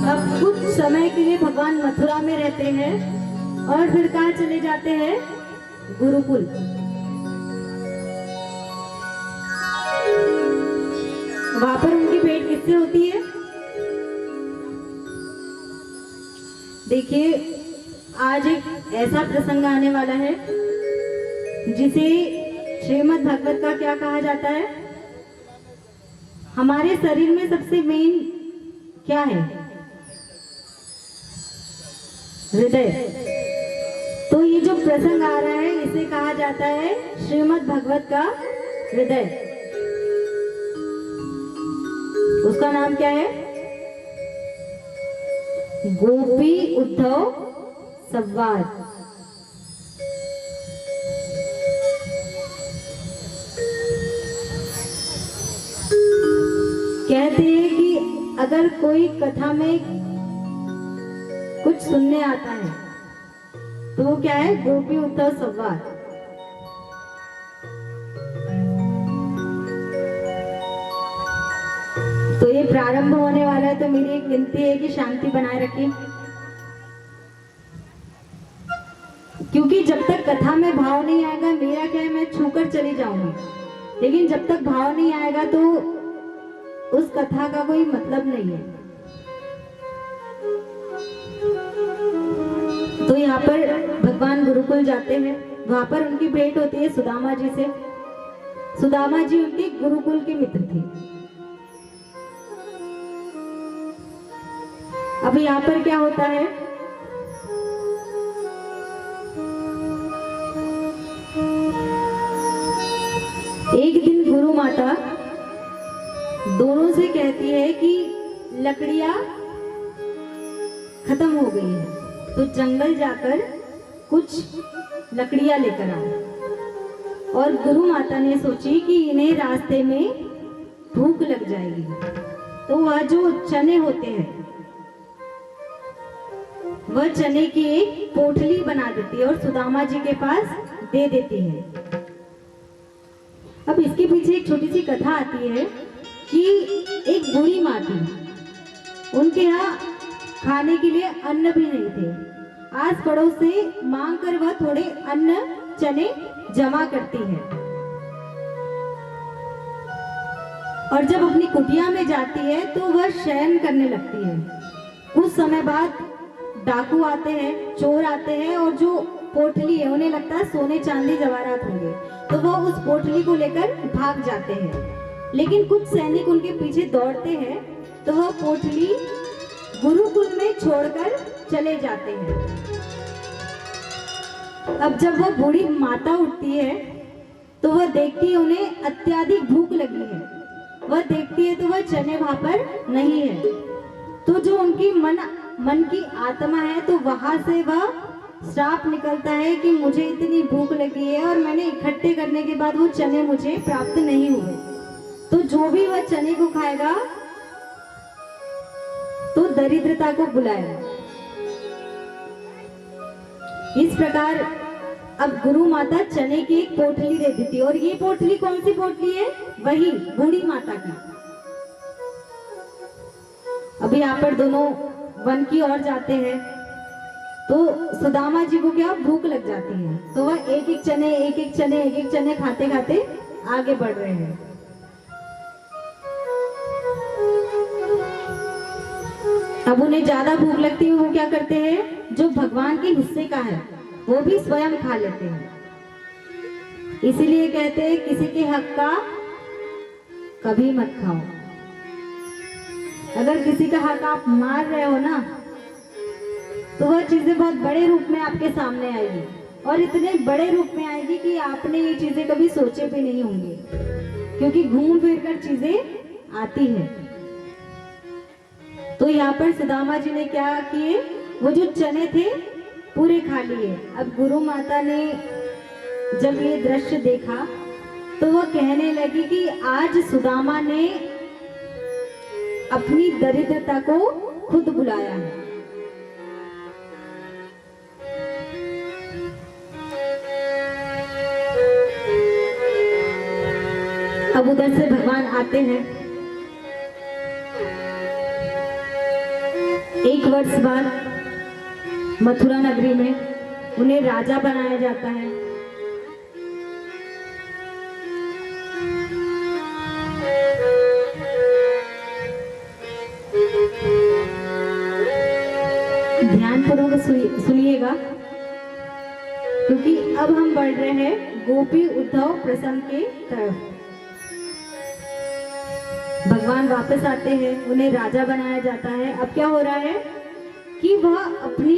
अब कुछ समय के लिए भगवान मथुरा में रहते हैं और फिर कहाँ चले जाते हैं? गुरुकुल। वहां पर उनकी भेंट किससे होती है? देखिए, आज एक ऐसा प्रसंग आने वाला है जिसे श्रीमद् भागवत का क्या कहा जाता है? हमारे शरीर में सबसे मेन क्या है? हृदय। तो ये जो प्रसंग आ रहा है इसे कहा जाता है श्रीमद् भागवत का हृदय। उसका नाम क्या है? गोपी उद्धव संवाद। कहते हैं कि अगर कोई कथा में कुछ सुनने आता है तो वो क्या है? गोपी उद्धव संवाद। तो ये प्रारंभ होने वाला है, तो मेरी एक विनती है कि शांति बनाए रखिए, क्योंकि जब तक कथा में भाव नहीं आएगा, मेरा क्या है, मैं छूकर चली जाऊंगी, लेकिन जब तक भाव नहीं आएगा तो उस कथा का कोई मतलब नहीं है। तो यहाँ पर भगवान गुरुकुल जाते हैं, वहां पर उनकी भेंट होती है सुदामा जी से। सुदामा जी उनके गुरुकुल के मित्र थे। अब यहाँ पर क्या होता है? एक दिन गुरु माता दोनों से कहती है कि लकड़ियां खत्म हो गई है, तो जंगल जाकर कुछ लकड़ियां लेकर आओ। और गुरु माता ने सोची कि इन्हें रास्ते में भूख लग जाएगी, तो वह जो चने होते हैं वह चने की एक पोटली बना देती है और सुदामा जी के पास दे देती है। अब इसके पीछे एक छोटी सी कथा आती है कि एक बूढ़ी माँ थी, उनके यहाँ खाने के लिए अन्न भी नहीं थे। आस पड़ोस से मांग कर वह थोड़े अन्न चने जमा करती है और जब अपनी कुटिया में जाती है तो वह शयन करने लगती है। कुछ समय बाद डाकू आते हैं, चोर आते हैं और जो पोटली है, उन्हें लगता है सोने चांदी जवाहरात होंगे, तो वह उस पोटली को लेकर भाग जाते हैं। लेकिन कुछ सैनिक उनके पीछे दौड़ते हैं तो वह पोटली गुरुकुल में छोड़कर चले जाते हैं। अब जब वह बूढ़ी माता उठती है तो वह देखती है उन्हें अत्यधिक भूख लगी है। वह देखती है तो वह चने वहां पर नहीं है। तो जो उनकी मन की आत्मा है, तो वहां से वह श्राप निकलता है कि मुझे इतनी भूख लगी है और मैंने इकट्ठे करने के बाद वो चने मुझे प्राप्त नहीं हुए, तो जो भी वह चने को खाएगा तो दरिद्रता को बुलाएगा। इस प्रकार अब गुरु माता चने की एक पोटली दे देती है। और ये पोटली कौन सी पोटली है? वही बूढ़ी माता की। अभी यहाँ पर दोनों वन की ओर जाते हैं तो सुदामा जी को क्या भूख लग जाती है, तो वह एक एक चने खाते खाते आगे बढ़ रहे हैं। अब उन्हें ज्यादा भूख लगती है, वो क्या करते हैं, जो भगवान के हिस्से का है वो भी स्वयं खा लेते हैं। इसीलिए कहते हैं किसी के हक का कभी मत खाओ। अगर किसी का हक आप मार रहे हो ना, तो वह चीजें बहुत बड़े रूप में आपके सामने आएगी, और इतने बड़े रूप में आएगी कि आपने ये चीजें कभी सोचे भी नहीं होंगे, क्योंकि घूम फिर कर चीजें आती हैं। तो यहाँ पर सुदामा जी ने क्या किए, वो जो चने थे पूरे खा लिए। अब गुरु माता ने जब ये दृश्य देखा तो वह कहने लगी कि आज सुदामा ने अपनी दरिद्रता को खुद बुलाया है। अब उधर से भगवान आते हैं एक वर्ष बाद मथुरा नगरी में उन्हें राजा बनाया जाता है। ध्यानपूर्वक सुनिएगा, क्योंकि अब हम बढ़ रहे हैं गोपी उद्धव प्रसंग के तरफ। भगवान वापस आते हैं, उन्हें राजा बनाया जाता है। अब क्या हो रहा है कि वह अपनी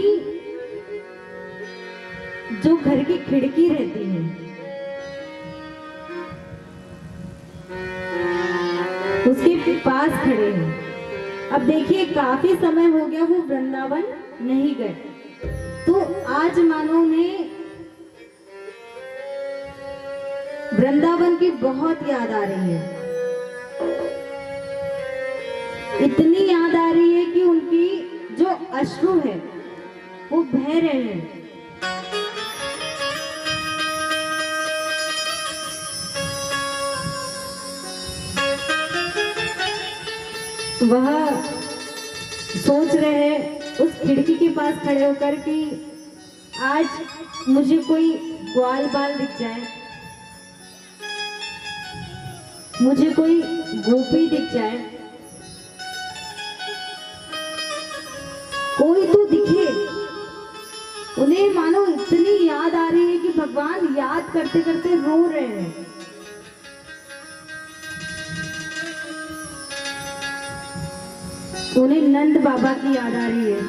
जो घर की खिड़की रहती है उसके पास खड़े हैं। अब देखिए काफी समय हो गया वो वृंदावन नहीं गए, तो आज मानो उन्हें वृंदावन की बहुत याद आ रही है। इतनी याद आ रही है कि उनकी जो अश्रु है वो बह रहे हैं। वह सोच रहे हैं उस खिड़की के पास खड़े होकर कि आज मुझे कोई ग्वाल बाल दिख जाए, मुझे कोई गोपी दिख जाए, कोई तो दिखे। उन्हें मानो इतनी याद आ रही है कि भगवान याद करते करते रो रहे हैं। उन्हें नंद बाबा की याद आ रही है।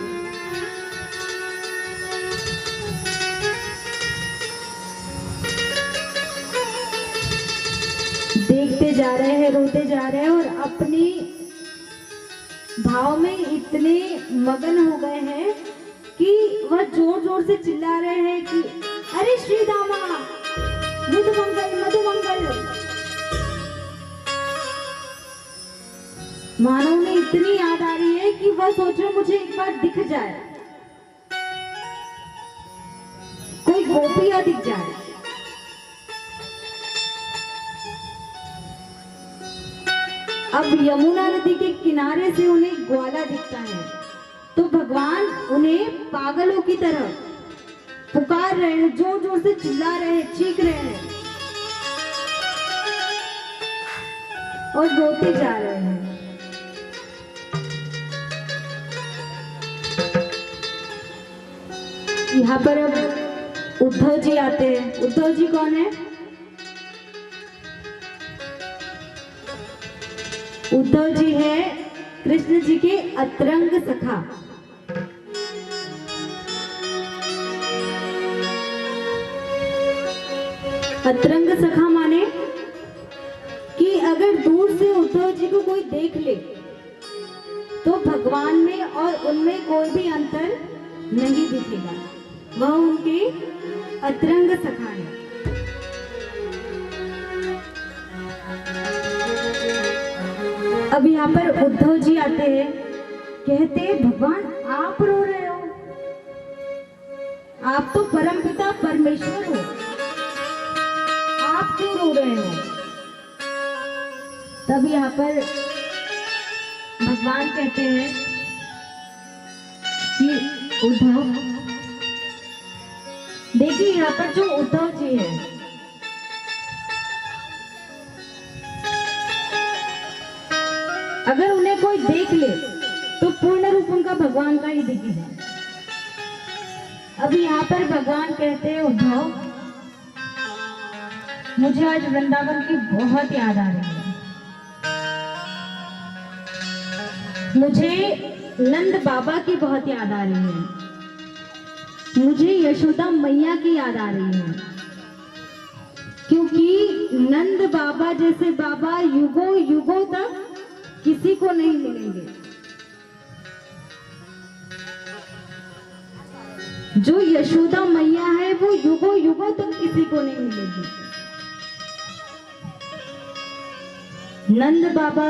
देखते जा रहे हैं, रोते जा रहे हैं और अपनी भाव में इतने मगन हो गए हैं कि वह जोर जोर से चिल्ला रहे हैं कि अरे श्री दामा, मधुमंगल मधुमंगल। मानो उन्हें इतनी याद आ रही है कि वह सोच रहे मुझे एक बार दिख जाए, कोई गोपियां दिख जाए। अब यमुना नदी के किनारे से उन्हें ग्वाला दिखता है, तो भगवान उन्हें पागलों की तरह पुकार रहे हैं, जोर जोर से चिल्ला रहे हैं, चीख रहे हैं और रोते जा रहे हैं। यहाँ पर अब उद्धव जी आते हैं। उद्धव जी कौन है? उद्धव जी है कृष्ण जी के अतरंग सखा। अतरंग सखा माने कि अगर दूर से उद्धव जी को कोई देख ले तो भगवान में और उनमें कोई भी अंतर नहीं दिखेगा, वह उनके अतरंग सखा है। अब यहाँ पर उद्धव जी आते हैं, कहते भगवान आप रो रहे हो, आप तो परमपिता परमेश्वर हो, आप क्यों रो रहे हो? तब यहाँ पर भगवान कहते हैं कि उद्धव, देखिए यहाँ पर जो उद्धव जी है, अगर उन्हें कोई देख ले तो पूर्ण रूप उनका भगवान का ही दिखेगा। अभी यहाँ पर भगवान कहते हैं उद्धव, मुझे आज वृंदावन की बहुत याद आ रही है, मुझे नंद बाबा की बहुत याद आ रही है, मुझे यशोदा मैया की याद आ रही है, क्योंकि नंद बाबा जैसे बाबा युगों युगों तक किसी को नहीं मिलेंगे। जो यशोदा मैया है वो युगों युगों तक किसी को नहीं मिलेगी। नंद बाबा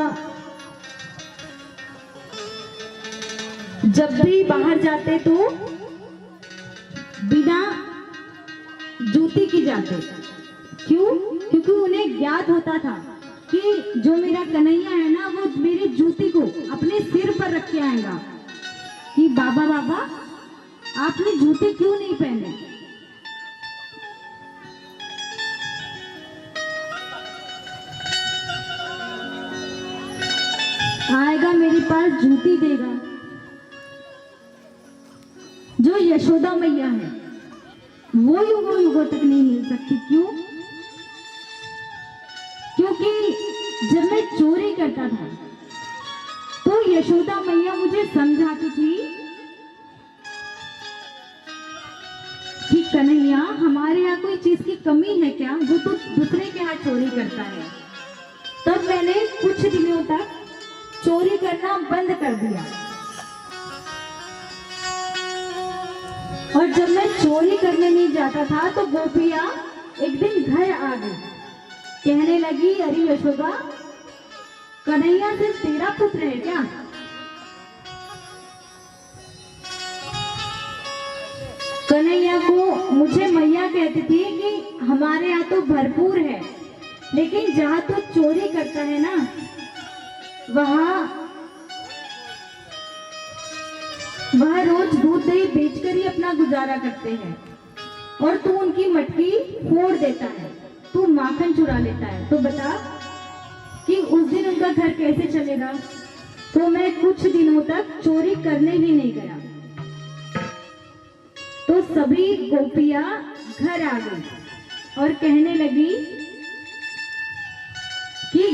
जब भी बाहर जाते तो बिना जूती की जाते। क्यों? क्योंकि उन्हें ज्ञात होता था कि जो मेरा कन्हैया है ना, वो मेरी जूती को अपने सिर पर रख के आएगा। कि बाबा बाबा आपने जूते क्यों नहीं पहने। आएगा मेरे पास जूती देगा। जो यशोदा मैया है वो युगों युगों तक नहीं मिल सकती। क्यों? क्योंकि जब मैं चोरी करता था तो यशोदा मैया मुझे समझाती थी कि कन्हैया हमारे यहाँ कोई चीज की कमी है क्या, जो तू दूसरे के यहाँ चोरी करता है। तब मैंने कुछ दिनों तक चोरी करना बंद कर दिया। और जब मैं चोरी करने नहीं जाता था तो गोपिया एक दिन घर आ गई, कहने लगी अरे यशोदा कन्हैया से तेरा पुत्र है क्या। कन्हैया को मुझे मैया कहती थी कि हमारे यहाँ तो भरपूर है, लेकिन जहाँ तो चोरी करता है ना वह रोज दूध दही बेचकर ही अपना गुजारा करते हैं, और तू उनकी मटकी फोड़ देता है, तू माखन चुरा लेता है। तो बता कि उस दिन उनका घर कैसे चलेगा। तो मैं कुछ दिनों तक चोरी करने ही नहीं गया। तो सभी गोपियां घर आ गई और कहने लगी कि